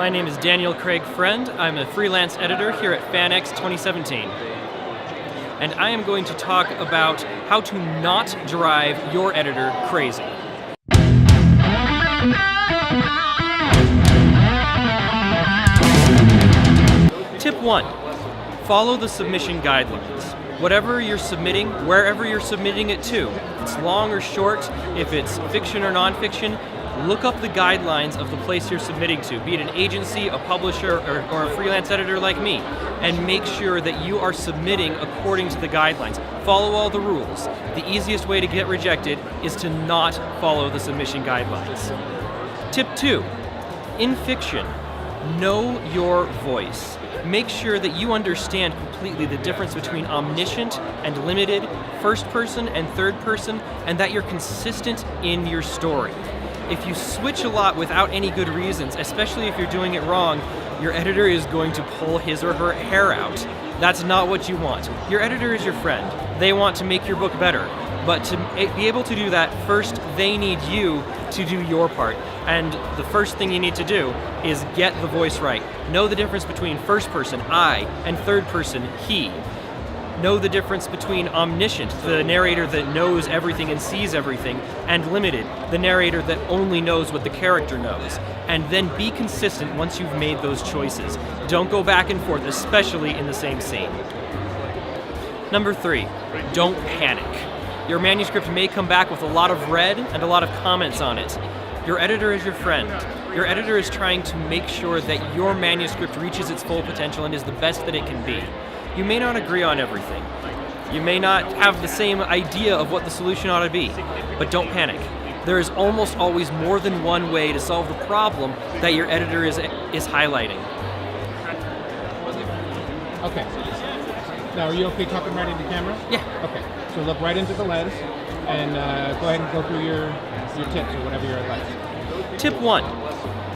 My name is Daniel Craig Friend. I'm a freelance editor here at FanX 2017. And I am going to talk about how to not drive your editor crazy. Tip 1. Follow the submission guidelines. Whatever you're submitting, wherever you're submitting it to, if it's long or short, if it's fiction or nonfiction, look up the guidelines of the place you're submitting to, be it an agency, a publisher, or a freelance editor like me, and make sure that you are submitting according to the guidelines. Follow all the rules. The easiest way to get rejected is to not follow the submission guidelines. Tip 2. In fiction, know your voice. Make sure that you understand completely the difference between omniscient and limited, first person and third person, and that you're consistent in your story. If you switch a lot without any good reasons, especially if you're doing it wrong, your editor is going to pull his or her hair out. That's not what you want. Your editor is your friend. They want to make your book better. But to be able to do that, first they need you to do your part. And the first thing you need to do is get the voice right. Know the difference between first person, I, and third person, he. Know the difference between omniscient, the narrator that knows everything and sees everything, and limited, the narrator that only knows what the character knows. And then be consistent once you've made those choices. Don't go back and forth, especially in the same scene. Number 3, don't panic. Your manuscript may come back with a lot of red and a lot of comments on it. Your editor is your friend. Your editor is trying to make sure that your manuscript reaches its full potential and is the best that it can be. You may not agree on everything. You may not have the same idea of what the solution ought to be, but don't panic. There is almost always more than one way to solve the problem that your editor is highlighting. Okay. Now, are you okay talking right into camera? Yeah. Okay. So look right into the lens and go ahead and go through your tips or whatever your advice. Tip 1.